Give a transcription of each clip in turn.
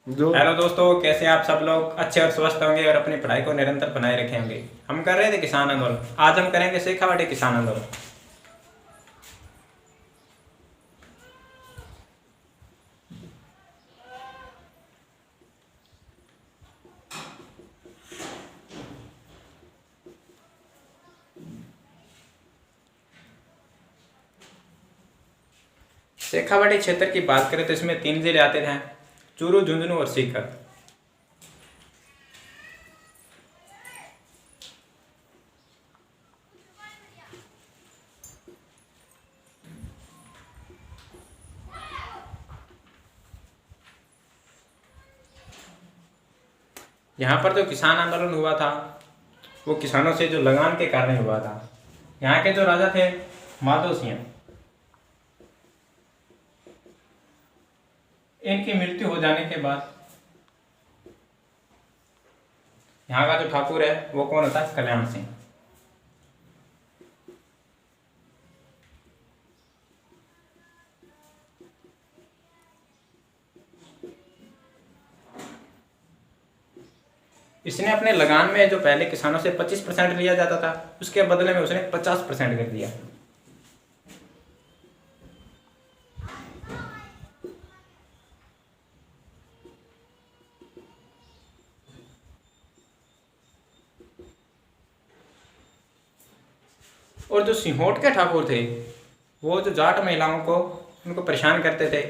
जो हेलो दोस्तों, कैसे आप सब लोग अच्छे और स्वस्थ होंगे और अपनी पढ़ाई को निरंतर बनाए रखे होंगे। हम कर रहे थे किसान आंदोलन। आज हम करेंगे शेखावाटी किसान आंदोलन। शेखावाटी क्षेत्र की बात करें तो इसमें 3 जिले आते हैं, चूरू, झुंझुनू और सीकर। यहाँ पर जो किसान आंदोलन हुआ था वो किसानों से जो लगान के कारण हुआ था। यहाँ के जो राजा थे माधो सिंह, इनकी मृत्यु हो जाने के बाद यहाँ का जो ठाकुर है वो कौन होता है? कल्याण सिंह। इसने अपने लगान में जो पहले किसानों से 25% लिया जाता था उसके बदले में उसने 50% कर दिया। और जो सिहोट के ठाकुर थे वो जो जाट महिलाओं को उनको परेशान करते थे,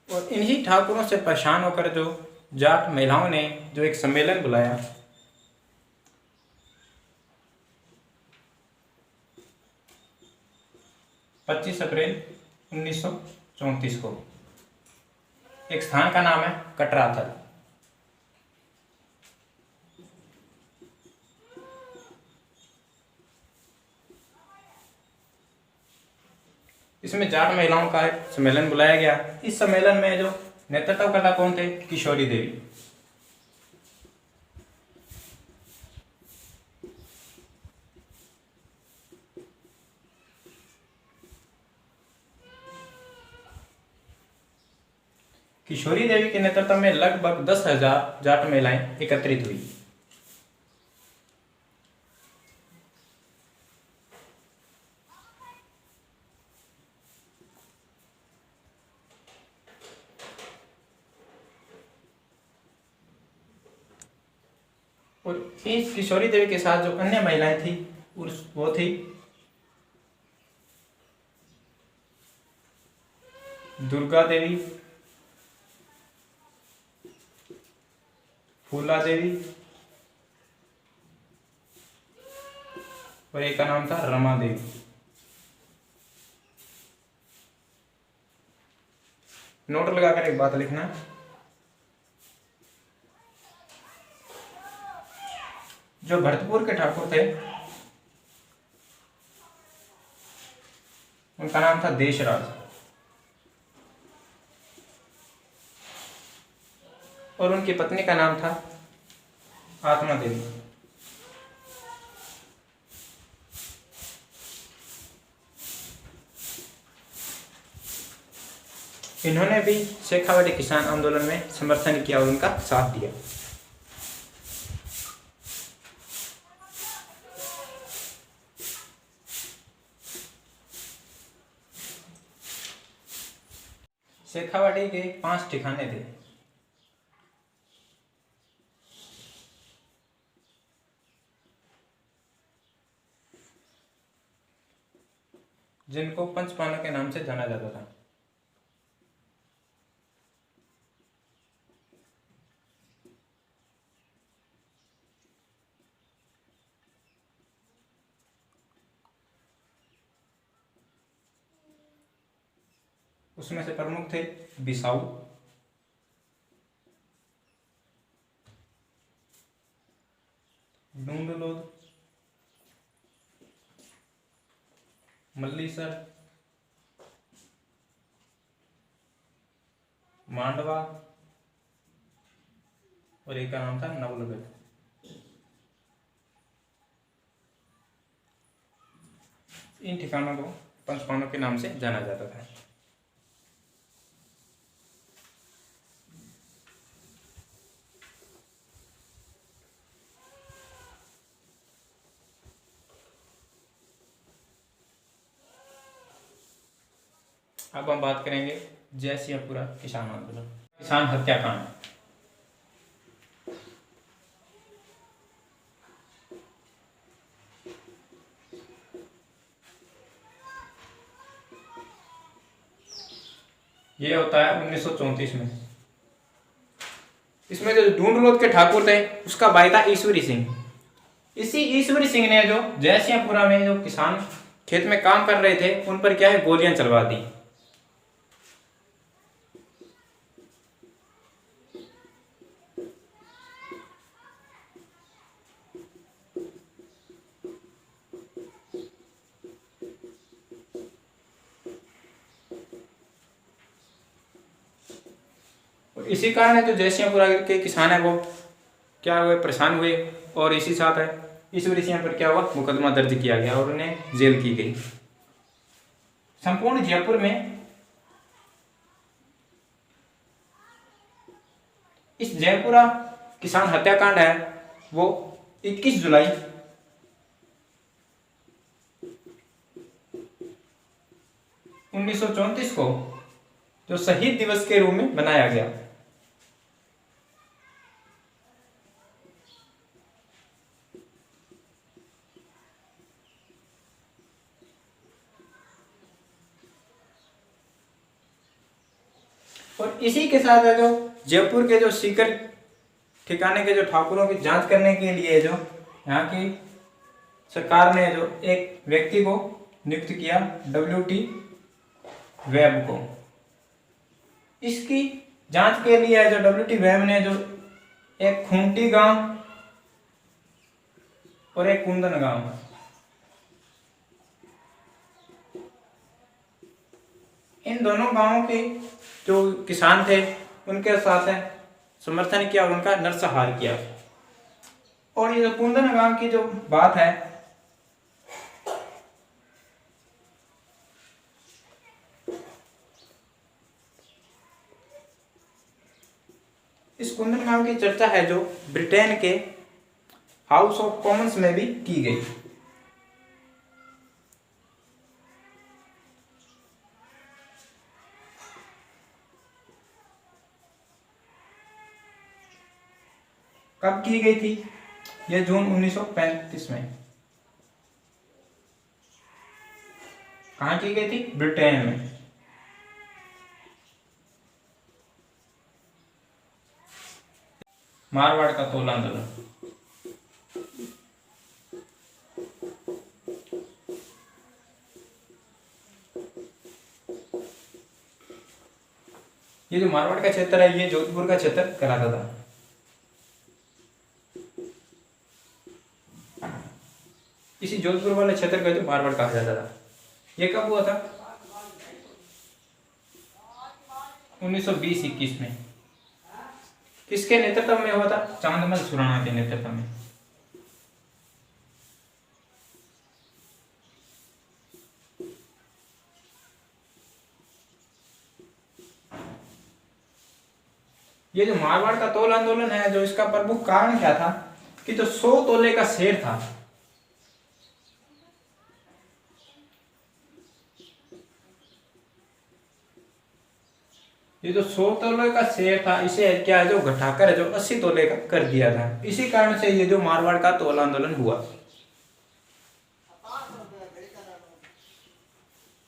और इन्हीं ठाकुरों से परेशान होकर जो जाट महिलाओं ने जो एक सम्मेलन बुलाया, 25 अप्रैल 1934 को। एक स्थान का नाम है कटराथल। इसमें जाट महिलाओं का एक सम्मेलन बुलाया गया। इस सम्मेलन में जो नेतृत्व करता कौन थे? किशोरी देवी। किशोरी देवी के नेतृत्व में लगभग 10,000 जाट महिलाएं एकत्रित हुई। और इस किशोरी देवी के साथ जो अन्य महिलाएं थी वो थी दुर्गा देवी, फूला देवी और एक का नाम था रमा देवी। नोट लगाकर एक बात लिखना, जो भरतपुर के ठाकुर थे उनका नाम था देशराज और उनकी पत्नी का नाम था आत्मा देवी। इन्होंने भी शेखावाटी किसान आंदोलन में समर्थन किया और उनका साथ दिया। शेखावाटी के 5 ठिकाने थे। जिनको पंचपालों के नाम से जाना जाता था। उसमें से प्रमुख थे बिसाऊ, लोध, मल्लीसर, मांडवा और एक का नाम था नवलगढ़। इन ठिकानों को पंचपांडवों के नाम से जाना जाता था। अब हम बात करेंगे जयसिंहपुरा किसान आंदोलन, किसान हत्याकांड। ये होता है 1934 में। इसमें जो ढूंढलोद के ठाकुर थे उसका भाई था ईश्वरी सिंह। इसी ईश्वरी सिंह ने जो जयसिंहपुरा में जो किसान खेत में काम कर रहे थे उन पर क्या है गोलियां चलवा दी। इसी कारण है जो जयसिंहपुरा के किसान है वो क्या हुए, परेशान हुए और इसी साथ है ईश्वरी सिंह पर क्या हुआ, मुकदमा दर्ज किया गया और उन्हें जेल की गई। संपूर्ण जयपुर में इस जयपुरा किसान हत्याकांड है वो 21 जुलाई 1934 को जो शहीद दिवस के रूप में मनाया गया। और इसी के साथ है जो जयपुर के जो सीकर ठिकाने के जो ठाकुरों की जांच करने के लिए जो यहाँ की सरकार ने जो एक व्यक्ति को नियुक्त किया, WT वेब को। इसकी जांच के लिए जो WT वेब ने जो एक खूंटी गांव और एक कुंदन गांव, इन दोनों गांवों के जो किसान थे उनके साथ है समर्थन किया और उनका नरसंहार किया। और ये जो कुंदन गांव की जो बात है, इस कुंदन गांव की चर्चा है जो ब्रिटेन के हाउस ऑफ कॉमन्स में भी की गई। कब की गई थी? यह जून 1935 में। कहां की गई थी? ब्रिटेन में। मारवाड़ का तोल आंदोलन। ये जो मारवाड़ का क्षेत्र है ये जोधपुर का क्षेत्र कहलाता था। इसी जोधपुर वाले क्षेत्र का जो मारवाड़ कहा जाता था। ये कब हुआ था? 1920-21 में। किसके नेतृत्व में हुआ था? चांदमल सुराणा के नेतृत्व में। ये जो मारवाड़ का तोल आंदोलन है जो इसका प्रमुख कारण क्या था कि जो 100 तोले का शेर था, ये जो 100 तोले का शेर था इसे क्या है जो घटाकर जो 80 तोले का कर दिया था। इसी कारण से ये जो मारवाड़ का तोल आंदोलन हुआ,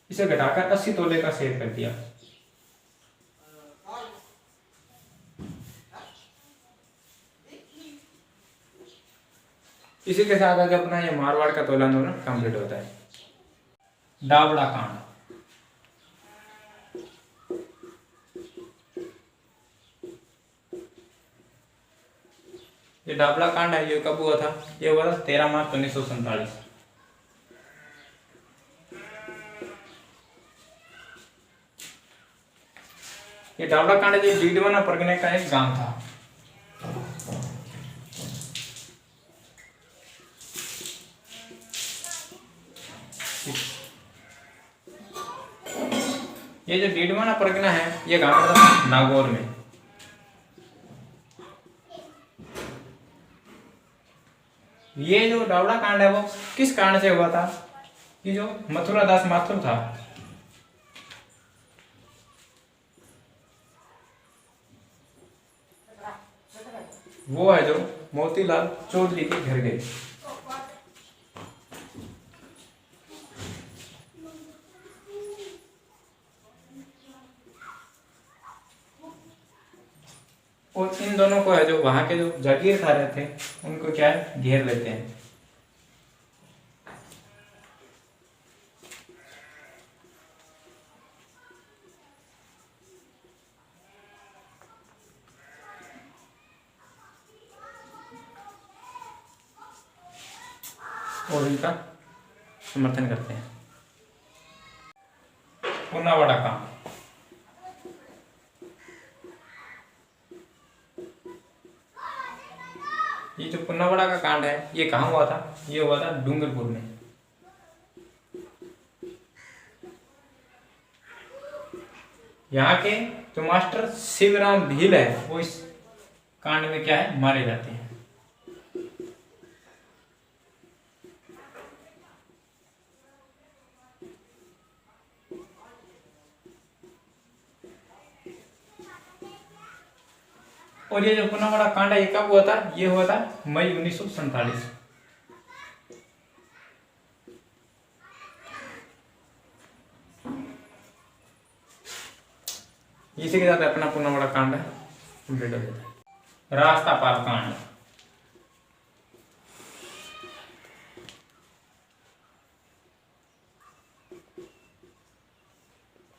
इसे घटाकर 80 तोले का शेर कर दिया। इसी के साथ आज अपना ये मारवाड़ का तोल आंदोलन कंप्लीट होता है। डाबड़ा कांड। ये डाबला कांड है, ये कब हुआ था? ये हुआ था 13 मार्च 1947। ये डाबला कांड जो डीडवाना परगने का एक गांव था। ये जो डीडवाना परगना है ये गांव पड़ता था नागौर में। ये जो डावड़ा कांड है वो किस कारण से हुआ था? कि जो मथुरा दास माथुर था, वो है जो मोतीलाल चौधरी के घर गए। और इन दोनों को है जो वहां के जो जागीरदार थे उनको क्या है घेर लेते हैं। और इनका समर्थन करते हैं। पुनावाड़ा काम, ये जो पुनावाड़ा का कांड है ये कहाँ हुआ था? ये हुआ था डूंगरपुर में। यहाँ के जो मास्टर शिवराम भील है वो इस कांड में क्या है मारे जाते हैं। और ये जो पुनावाड़ा कांड है ये कब हुआ था? ये हुआ था मई 1947। इसी के साथ अपना पुनावाड़ा कांड है कंप्लीट हो जाता है। रास्ता पाल कांड,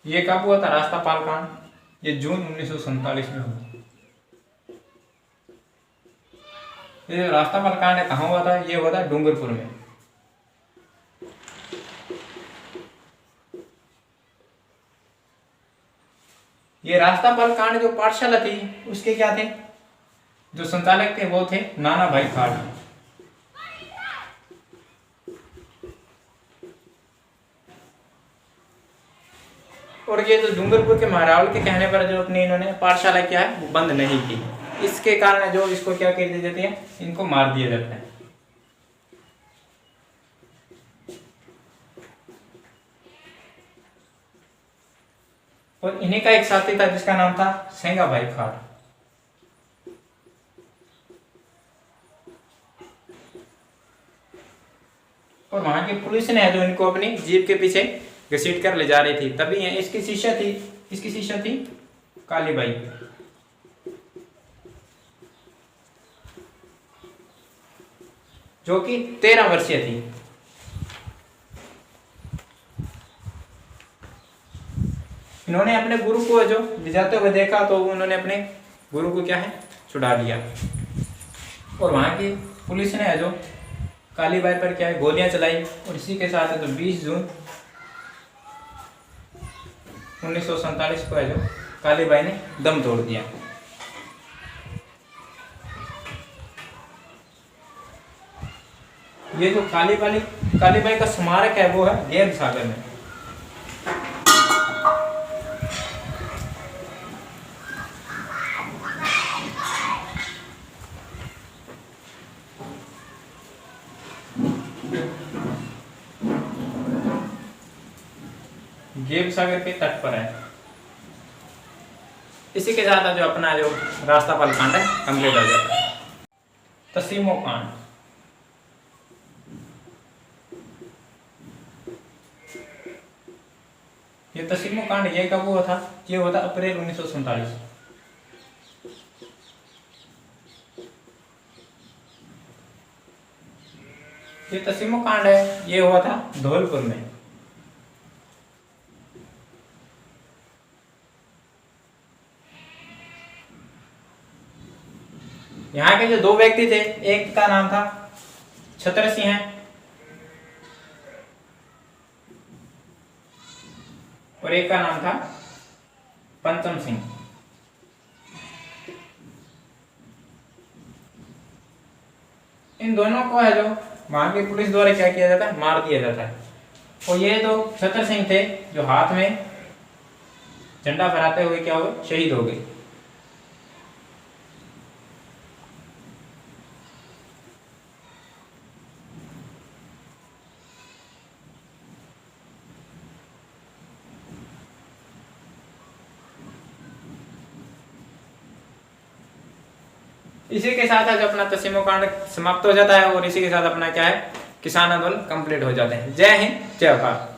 ये कब हुआ था? रास्ता पाल कांड ये जून 1947 में हुआ। ये रास्ता पाल कांड है कहाँ हुआ था? ये हुआ था डूंगरपुर में। ये रास्ता पाल कांड जो पाठशाला थी उसके क्या थे जो संचालक थे? वो थे नाना भाई खाड़। और ये जो डूंगरपुर के महारावल के कहने पर जो अपनी इन्होंने पाठशाला क्या है वो बंद नहीं की, इसके कारण जो इसको क्या कर दी जाती है, इनको मार दिया जाता है। और इन्हीं का एक साथी था जिसका नाम था सेंगा भाई खाड़। और वहां की पुलिस ने जो इनको अपनी जीप के पीछे घसीट कर ले जा रही थी, तभी इसकी शिष्या थी कालीबाई। जो कि 13 वर्षीय थी। इन्होंने अपने गुरु को जो ले जाते हुए देखा तो उन्होंने अपने गुरु को क्या है छुड़ा लिया। और वहां की पुलिस ने जो कालीबाई पर क्या है गोलियां चलाई। और इसी के साथ जो 20 जून 1947 को है जो कालीबाई ने दम तोड़ दिया। ये जो कालीबाई का स्मारक है वो है गेब सागर में। गेब सागर के तट पर है। इसी के साथ जो अपना जो रास्ता पाल कांड है कंप्लीट हो जाता है। तसीमो कांड, ये तसीमो कांड ये कब हुआ था? ये हुआ था अप्रैल 1947। ये तसीमो कांड है ये हुआ था धौलपुर में। यहाँ के जो दो व्यक्ति थे, एक का नाम था छतर सिंह और एक का नाम था पंचम सिंह। इन दोनों को है जो वहां की पुलिस द्वारा क्या किया जाता है, मार दिया जाता है। और ये तो छतर सिंह थे जो हाथ में झंडा फहराते हुए क्या हुए, शहीद हो गए। इसी के साथ आज अपना तस्सीमो कांड समाप्त हो जाता है और इसी के साथ अपना क्या है, किसान आंदोलन कंप्लीट हो जाते हैं। जय हिंद, जय भारत।